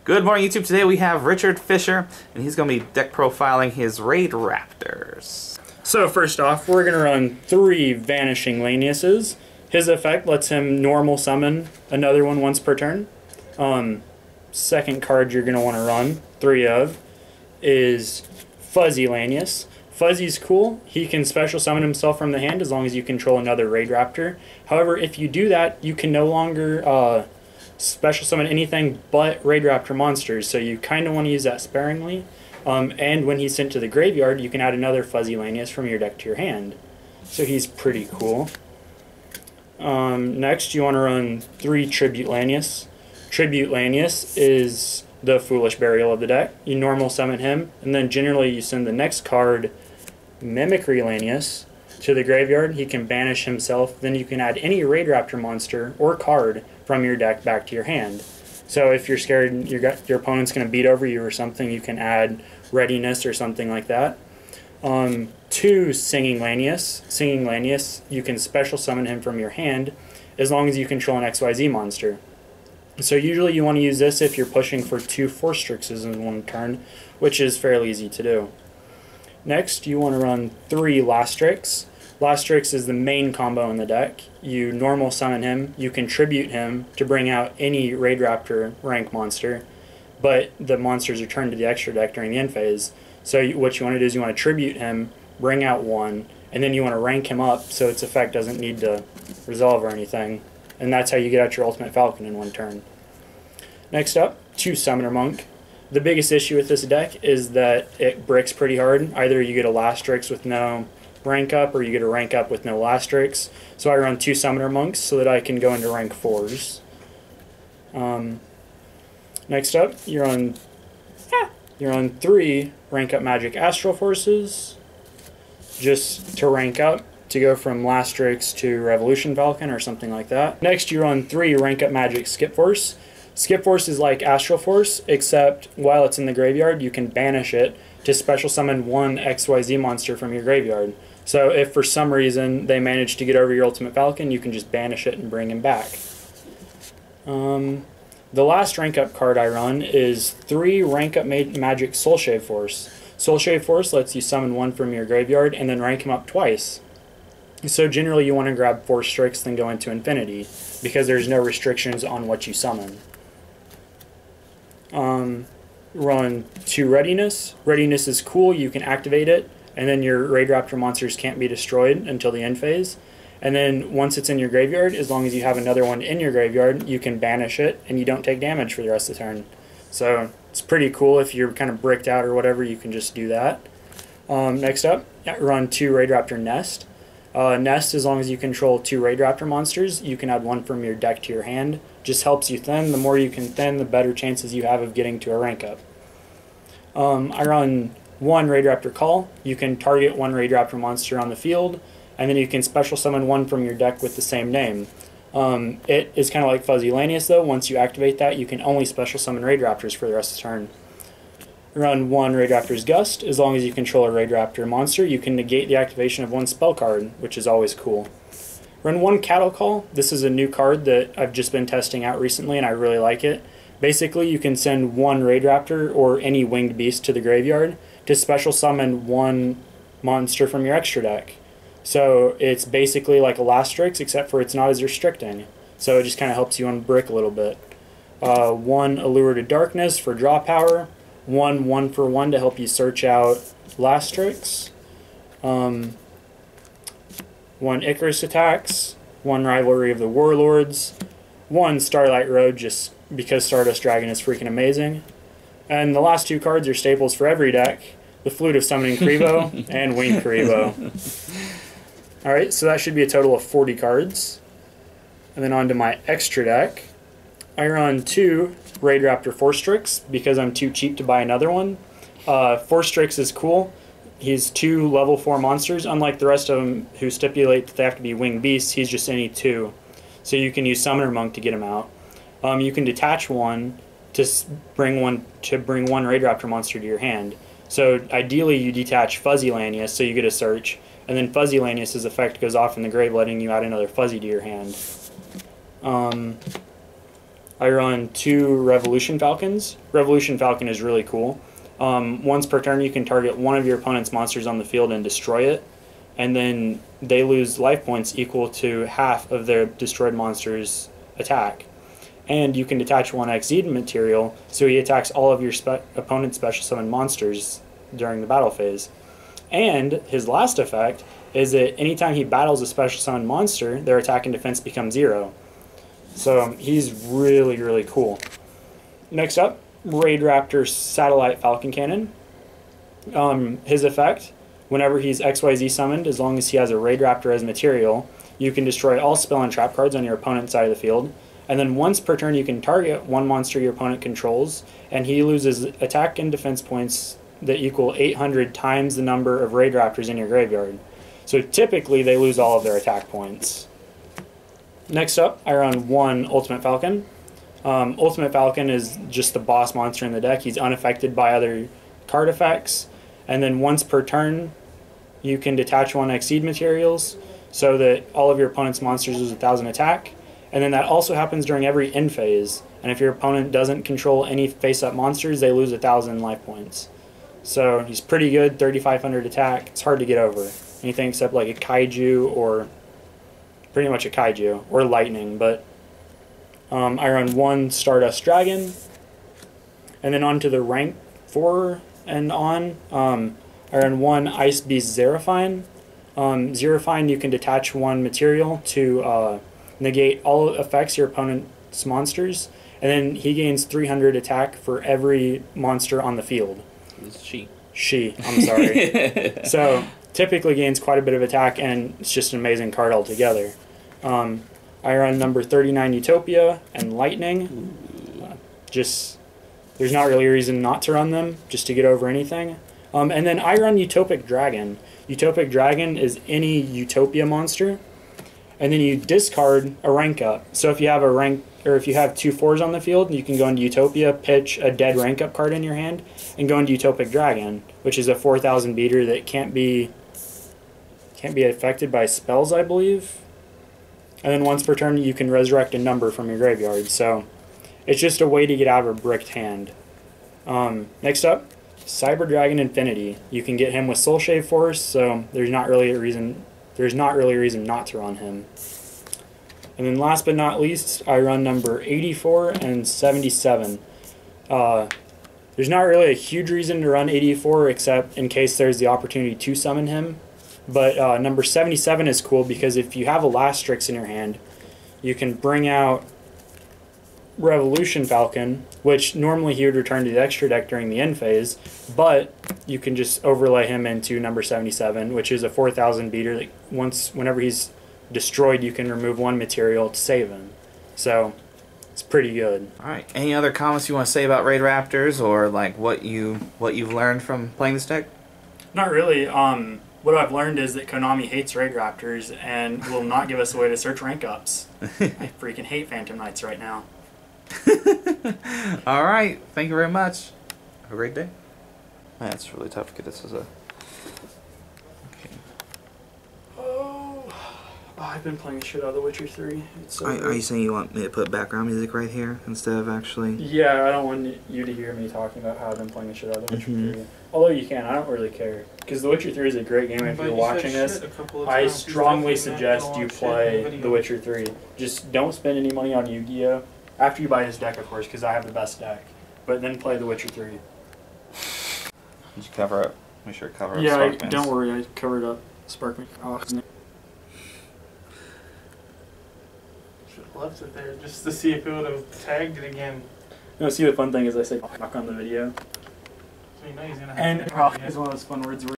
Good morning, YouTube. Today we have Richard Fisher, and he's going to be deck profiling his Raid Raptors. So first off, we're going to run 3 Vanishing Laniuses. His effect lets him normal summon another one once per turn. Second card you're going to want to run, 3 of, is Fuzzy Lanius. Fuzzy's cool. He can special summon himself from the hand as long as you control another Raid Raptor. However, if you do that, you can no longer special summon anything but Raid Raptor monsters, so you kind of want to use that sparingly. And when he's sent to the graveyard, you can add another Fuzzy Lanius from your deck to your hand. So he's pretty cool. Next, you want to run 3 Tribute Lanius. Tribute Lanius is the Foolish Burial of the deck. You normal summon him, and then generally you send the next card, Mimicry Lanius, to the graveyard. He can banish himself. Then you can add any Raid Raptor monster or card from your deck back to your hand. So if you're scared your opponent's going to beat over you or something, you can add Readiness or something like that. 2 Singing Lanius. Singing Lanius, you can special summon him from your hand as long as you control an XYZ monster. So usually you want to use this if you're pushing for 2 Force Strixes in one turn, which is fairly easy to do. Next, you want to run 3 Lastrix. Lastrix is the main combo in the deck. You normal summon him, you can tribute him to bring out any Raid Raptor rank monster, but the monsters are turned to the extra deck during the end phase. So what you want to do is you want to tribute him, bring out one, and then you want to rank him up so its effect doesn't need to resolve or anything. And that's how you get out your Ultimate Falcon in one turn. Next up, 2 Summoner Monk. The biggest issue with this deck is that it bricks pretty hard. Either you get a Lastrix with no rank up, or you get a rank up with no Lastrix. So I run 2 Summoner Monks so that I can go into rank 4s. Next up, you're on 3 rank up Magic Astral Forces, just to rank up, to go from Lastrix to Revolution Falcon or something like that. Next, you're on 3 rank up Magic Skip Force. Skip Force is like Astral Force, except while it's in the graveyard, you can banish it to special summon 1 XYZ monster from your graveyard. So if for some reason they manage to get over your Ultimate Falcon, you can just banish it and bring him back. The last rank up card I run is 3 rank up Magic Soulshave Force. Soulshave Force lets you summon 1 from your graveyard and then rank him up twice. So generally you want to grab Force Strix then go into Infinity, because there's no restrictions on what you summon. Run 2 Readiness. Readiness is cool, you can activate it, and then your Raid Raptor monsters can't be destroyed until the end phase. And then once it's in your graveyard, as long as you have another one in your graveyard, you can banish it and you don't take damage for the rest of the turn. So it's pretty cool. If you're kind of bricked out or whatever, you can just do that. Next up, run 2 Raid Raptor Nest. Nest, as long as you control 2 Raid Raptor monsters, you can add 1 from your deck to your hand. Just helps you thin. The more you can thin, the better chances you have of getting to a rank up. I run 1 Raid Raptor Call. You can target 1 Raid Raptor monster on the field, and then you can special summon 1 from your deck with the same name. It is kind of like Fuzzy Lanius though. Once you activate that, you can only special summon Raid Raptors for the rest of the turn. Run 1 Raid Raptor's Gust. As long as you control a Raid Raptor monster, you can negate the activation of 1 spell card, which is always cool. Run 1 Cattle Call. This is a new card that I've just been testing out recently and I really like it. Basically, you can send 1 Raid Raptor or any winged beast to the graveyard to special summon 1 monster from your extra deck. So it's basically like a Lastrix, except for it's not as restricting. So it just kind of helps you unbrick a little bit. 1 Allure to Darkness for draw power. 1 1-for-1 to help you search out Lastrix. 1 Icarus Attacks. 1 Rivalry of the Warlords. 1 Starlight Road, just because Stardust Dragon is freaking amazing. And the last 2 cards are staples for every deck. The Flute of Summoning Krivo and Winged Krivo. Alright, so that should be a total of 40 cards. And then on to my extra deck. I run 2 Raid Raptor Force Strix because I'm too cheap to buy another one. Force Strix is cool. He's 2 level 4 monsters. Unlike the rest of them who stipulate that they have to be winged beasts, he's just any 2. So you can use Summoner Monk to get him out. You can detach 1 to bring 1 Raid Raptor monster to your hand. So ideally you detach Fuzzy Lanius so you get a search, and then Fuzzy Lanius' effect goes off in the grave, letting you add another Fuzzy to your hand. I run 2 Revolution Falcons. Revolution Falcon is really cool. Once per turn, you can target one of your opponent's monsters on the field and destroy it, and then they lose life points equal to half of their destroyed monster's attack. And you can detach 1 Exceed material, so he attacks all of your opponent's special summon monsters during the battle phase. And his last effect is that anytime he battles a special summon monster, their attack and defense become 0. So he's really, really cool. Next up, Raid Raptor's Satellite Falcon Cannon. His effect, whenever he's XYZ summoned, as long as he has a Raid Raptor as material, you can destroy all spell and trap cards on your opponent's side of the field. And then once per turn, you can target one monster your opponent controls, and he loses attack and defense points that equal 800 times the number of Raid Raptors in your graveyard. So typically, they lose all of their attack points. Next up, I run 1 Ultimate Falcon. Ultimate Falcon is just the boss monster in the deck. He's unaffected by other card effects. And then once per turn, you can detach 1 Exceed materials so that all of your opponent's monsters lose 1,000 attack. And then that also happens during every end phase. And if your opponent doesn't control any face-up monsters, they lose 1,000 life points. So he's pretty good, 3,500 attack. It's hard to get over. Anything except like a Kaiju or pretty much a Kaiju or Lightning. But I run 1 Stardust Dragon. And then on to the rank 4 and on, I run 1 Ice Beast Xeraphine. Xeraphine, you can detach 1 material to negate all effects your opponent's monsters, and then he gains 300 attack for every monster on the field. It's she. She, I'm sorry. So typically gains quite a bit of attack, and it's just an amazing card altogether. I run number 39 Utopia and Lightning. There's not really a reason not to run them, just to get over anything. And then I run Utopic Dragon. Utopic Dragon is any Utopia monster, and then you discard a rank up. So if you have if you have 2 4s on the field, you can go into Utopia, pitch a dead rank up card in your hand, and go into Utopic Dragon, which is a 4,000 beater that can't be affected by spells, I believe. And then once per turn, you can resurrect a number from your graveyard. So it's just a way to get out of a bricked hand. Next up, Cyber Dragon Infinity. You can get him with Soul Shave Force, so there's not really a reason not to run him. And then last but not least, I run number 84 and 77. There's not really a huge reason to run 84 except in case there's the opportunity to summon him. But number 77 is cool because if you have Elastrix in your hand, you can bring out Revolution Falcon, which normally he would return to the extra deck during the end phase, but you can just overlay him into number 77, which is a 4,000 beater that whenever he's destroyed, you can remove 1 material to save him. So it's pretty good. All right. Any other comments you want to say about Raid Raptors, or like what you've learned from playing this deck? Not really. What I've learned is that Konami hates Raid Raptors and will not give us a way to search rank ups. I freaking hate Phantom Knights right now. All right. Thank you very much. Have a great day. Man, it's really tough to get this as a... Okay. Oh, I've been playing the shit out of The Witcher 3. It's so Are you saying you want me to put background music right here instead of actually... Yeah, I don't want you to hear me talking about how I've been playing the shit out of The Witcher 3. Although you can, I don't really care. Because The Witcher 3 is a great game. If you're watching this, I strongly suggest you play The Witcher 3. Just don't spend any money on Yu-Gi-Oh! After you buy this deck, of course, because I have the best deck. But then play The Witcher 3. Did you cover up? Make sure to cover up. Yeah, don't worry, I covered up Sparkman. Oh, should have left it there just to see if it would have tagged it again. You know, see, the fun thing is I say knock on the video. So you know he's gonna have And to it's one of those fun words where